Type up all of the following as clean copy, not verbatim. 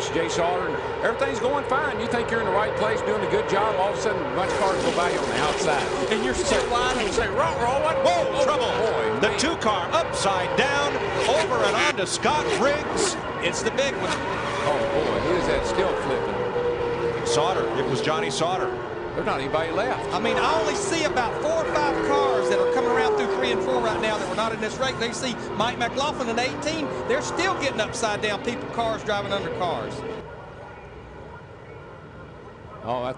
This is Jay Sauter, and everything's going fine. You think you're in the right place, doing a good job. All of a sudden, a bunch of cars go by you on the outside. And you're still wide open. Say, roll, what? Whoa, trouble. Boy, the 2-car upside down, over and on to Scott Riggs. It's the big one. Oh, boy, who is that still flipping? Sauter. It was Johnny Sauter. There's not anybody left. I mean, I only see about 4 or 5 cars that are coming around through 3 and 4 right now that were not in this race. They see Mike McLaughlin in 18. They're still getting upside down. Cars driving under cars. Oh, I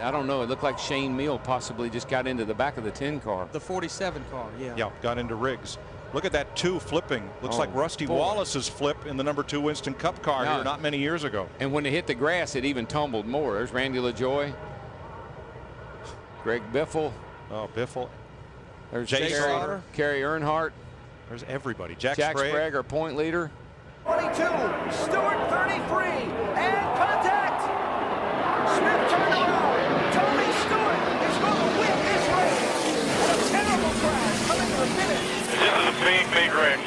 don't know. It looked like Shane Meal possibly just got into the back of the 10 car. The 47 car, yeah. Yeah, got into Riggs. Look at that 2 flipping. Looks like Rusty Wallace's flip in the number 2 Winston Cup car here not many years ago. And when it hit the grass, it even tumbled more. There's Randy LaJoy. Greg Biffle. Oh, Biffle. There's Jay Sauter. Kerry Earnhardt. There's everybody. Jack Sprague, our point leader. 22, Stewart 33, and contact. Smith turned around. Tony Stewart is going to win this race. What a terrible crash coming to the finish. This is a big wreck.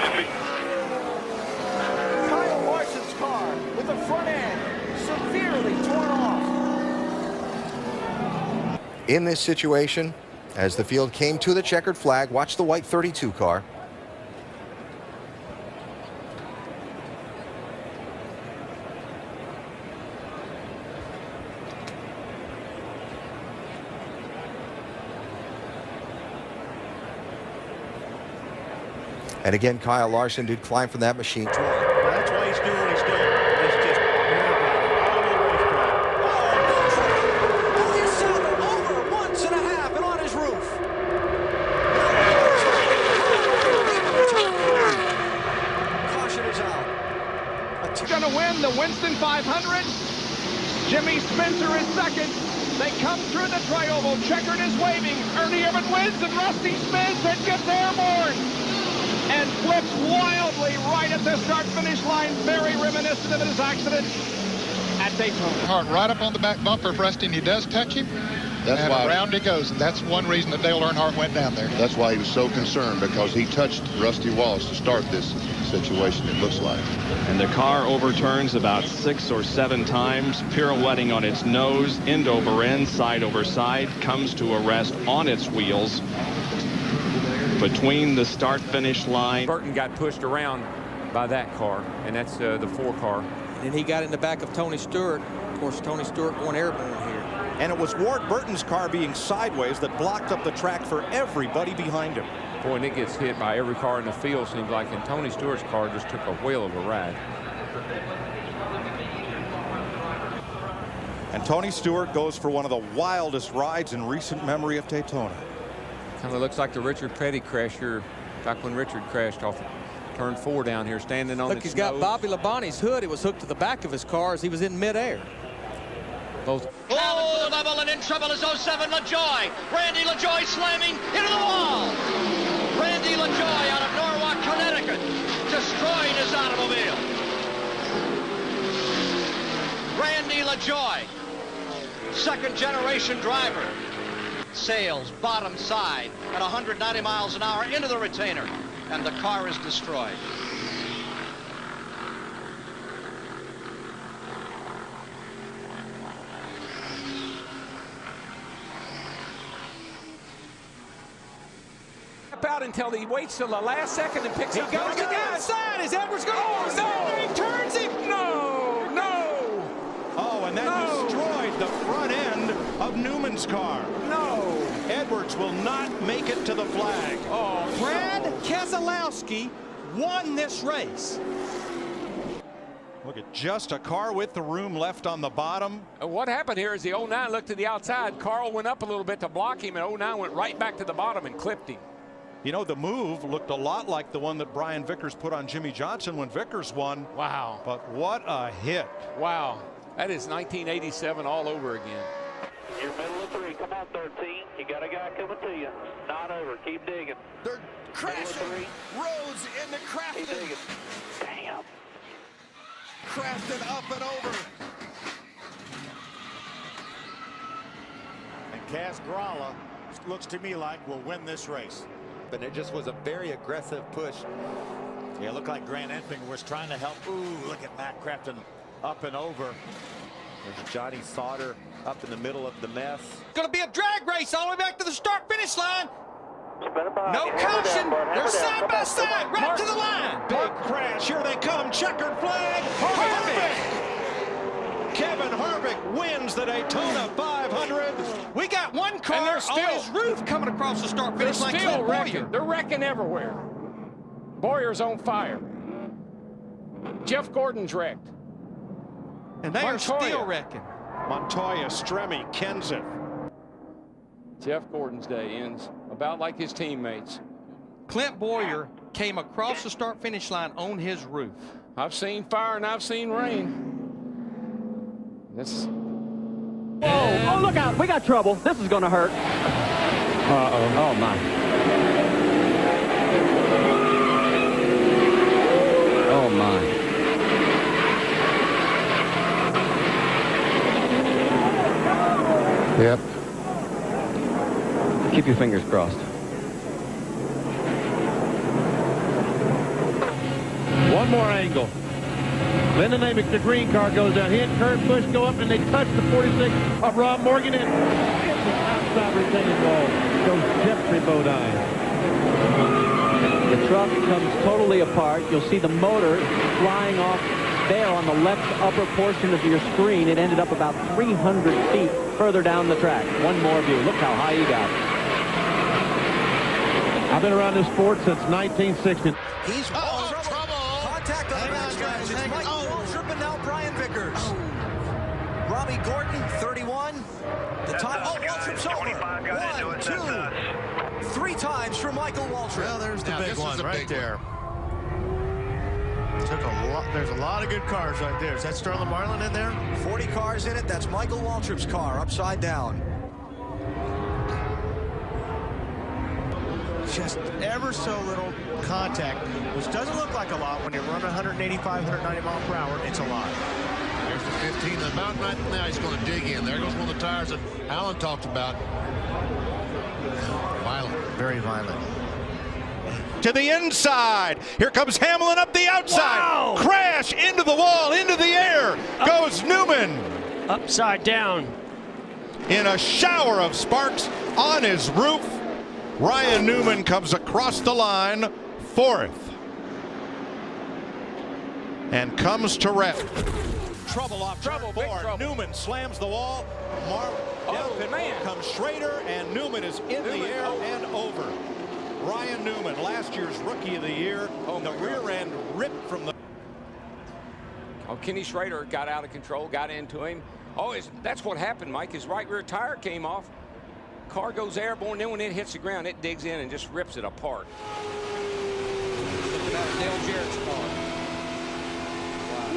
Kyle Larson's car with the front end severely torn off. In this situation, as the field came to the checkered flag, watch the white 32 car. And again, Kyle Larson did climb from that machine. That's why he's doing what he's doing. It's just all over the racetrack. Over once and a half and on his roof. Caution is out. Going to win the Winston 500. Jimmy Spencer is second. They come through the tri-oval. Checkered is waving. Ernie Irvin wins, and Rusty Spence then gets airborne and flips wildly right at the start-finish line, very reminiscent of his accident at Daytona. Right up on the back bumper for Rusty, and he does touch him. That's and why around he goes, and that's one reason that Dale Earnhardt went down there. That's why he was so concerned, because he touched Rusty Wallace to start this situation, it looks like. And the car overturns about 6 or 7 times, pirouetting on its nose, end over end, side over side, comes to a rest on its wheels between the start-finish line. Burton got pushed around by that car, and that's the 4 car. And he got in the back of Tony Stewart. Of course, Tony Stewart going airborne here. And it was Ward Burton's car being sideways that blocked up the track for everybody behind him. Boy, and it gets hit by every car in the field, seems like, and Tony Stewart's car just took a whale of a ride. And Tony Stewart goes for one of the wildest rides in recent memory of Daytona. Kind of looks like the Richard Petty crash here, back when Richard crashed off turn 4 down here, standing on Look, he's got Bobby Labonte's hood. It was hooked to the back of his car as he was in midair. Both. Oh, level and in trouble is 07 LaJoy. Randy LaJoy slamming into the wall. Randy LaJoy out of Norwalk, Connecticut, destroying his automobile. Randy LaJoy, second generation driver, sails bottom side at 190 miles an hour into the retainer, and the car is destroyed. Out until he waits till the last second and picks up. He goes to the outside. Is Edwards going? Oh, no! He turns him. No! Oh, and that destroyed the front end of Newman's car. No! Edwards will not make it to the flag. Oh, Brad Keselowski won this race. Look at just a car with the room left on the bottom. What happened here is the 09 looked to the outside. Carl went up a little bit to block him, and 09 went right back to the bottom and clipped him. You know, the move looked a lot like the one that Brian Vickers put on Jimmy Johnson when Vickers won. Wow. But what a hit. Wow. That is 1987 all over again. You're middle of 3. Come on, 13. You got a guy coming to you. Not over. Keep digging. They're crashing. Rhodes into Keep Crafton. digging. Damn. Crafton up and over. And Kaz Gralla looks to me like will win this race. And it just was a very aggressive push. Yeah, it looked like Grant Enfinger was trying to help. Ooh, look at Matt Crafton up and over. There's Johnny Sauter up in the middle of the mess. Going to be a drag race all the way back to the start-finish line. No caution. They're side by side, right to the line. Big crash. Here they come. Checkered flag. Harvick. Kevin Harvick wins the Daytona 500. We got one car on his roof coming across the start-finish line. Still wrecking. They're wrecking everywhere. Boyer's on fire. Jeff Gordon's wrecked. And they are still wrecking. Montoya, Stremme, Kenseth. Jeff Gordon's day ends about like his teammates. Clint Bowyer came across the start-finish line on his roof. I've seen fire and I've seen rain. This. Whoa! Oh, look out! We got trouble. This is going to hurt. Uh-oh. Oh, my. Oh, my. Yep. Keep your fingers crossed. One more angle. Lyndon Amick, the green car, goes down. He and Kurt Busch go up, and they touch the 46 of Rob Morgan, and hit the outside retaining wall. Goes Jeffrey Bodine. The truck comes totally apart. You'll see the motor flying off there on the left upper portion of your screen. It ended up about 300 feet further down the track. One more view. Look how high he got. I've been around this sport since 1960. He's trouble. Contact on the backstretch. It's Mike Waltrip and now Brian Vickers. Robbie Gordon, 31. The time. Oh, Waltrip's over. 1, 2, 3 times for Michael Waltrip. Well, there's the big one right there. Took a lot. There's a lot of good cars right there. Is that Sterling Marlin in there? 40 cars in it. That's Michael Waltrip's car, upside down. Just ever so little contact, which doesn't look like a lot when you're running 185, 190 miles per hour. It's a lot. There's the 15. The mountain right now, he's going to dig in. There goes one of the tires that Alan talked about. Violent. Very violent. To the inside. Here comes Hamlin up the outside. Wow. Crash into the wall, into the air. Goes Newman. Upside down. In a shower of sparks on his roof. Ryan Newman comes across the line, 4th. And comes to rest. Trouble off turn 4. Newman slams the wall. Comes Schrader, and Newman is in the air and over. Ryan Newman, last year's Rookie of the Year. The rear end ripped from the. Oh, Kenny Schrader got out of control, got into him. Oh, that's what happened, Mike. His right rear tire came off. Car goes airborne, then when it hits the ground, it digs in and just rips it apart. Look at Dale Jarrett's car. Wow.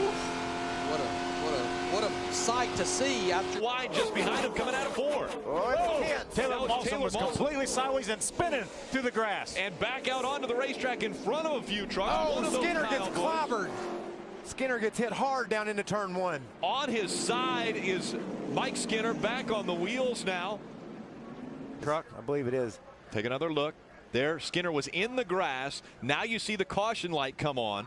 What a sight to see. Wide just behind him, coming out of 4. Taylor Lawson was completely sideways and spinning through the grass. And back out onto the racetrack in front of a few trucks. Oh, Skinner gets clobbered. Skinner gets hit hard down into turn 1. On his side is Mike Skinner, back on the wheels now. Truck, I believe it is. Take another look. There, Skinner was in the grass. Now you see the caution light come on.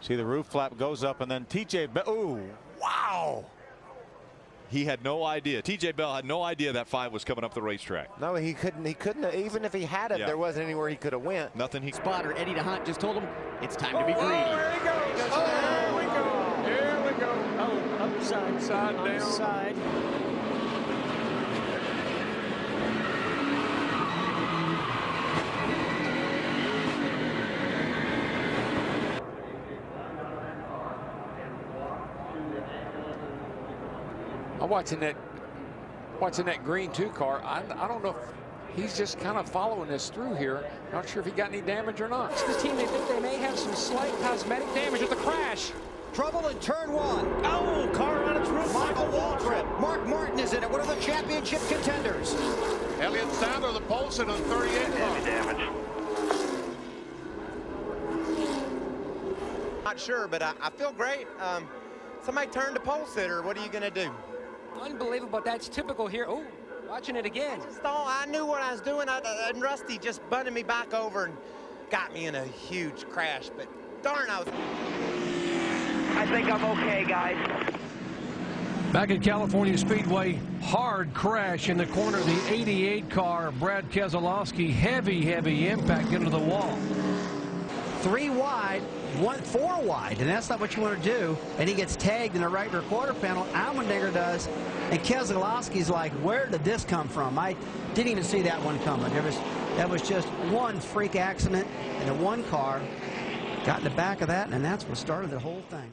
See the roof flap goes up, and then TJ Bell. Ooh, wow. He had no idea. TJ Bell had no idea that 5 was coming up the racetrack. No, he couldn't. Even if he had it, there wasn't anywhere he could have went. Nothing. Spotter Eddie DeHunt just told him it's time to be greedy. There he goes. There we go. Here we go. Oh, upside down. Side. I'm watching that green 2 car. I don't know if he's just kind of following us through here. Not sure if he got any damage or not. The team, they think they may have some slight cosmetic damage with the crash. Trouble in turn 1. Oh, car on its roof. Michael Waltrip. Mark Martin is in it. One of the championship contenders. Elliott Sadler, the Polson on 38. Heavy damage. Not sure, but I feel great. Somebody turned the pole sitter. What are you going to do? Unbelievable. That's typical here. Oh, watching it again. I knew what I was doing, and Rusty just bunted me back over and got me in a huge crash. But darn, I was. I think I'm okay, guys. Back at California Speedway, hard crash in the corner of the 88 car. Brad Keselowski, heavy impact into the wall. 3 wide, 4 wide, and that's not what you want to do. And he gets tagged in the right rear quarter panel. Allmendinger does, and Keselowski's like, where did this come from? I didn't even see that one coming. That was just one freak accident, and the one car got in the back of that, and that's what started the whole thing.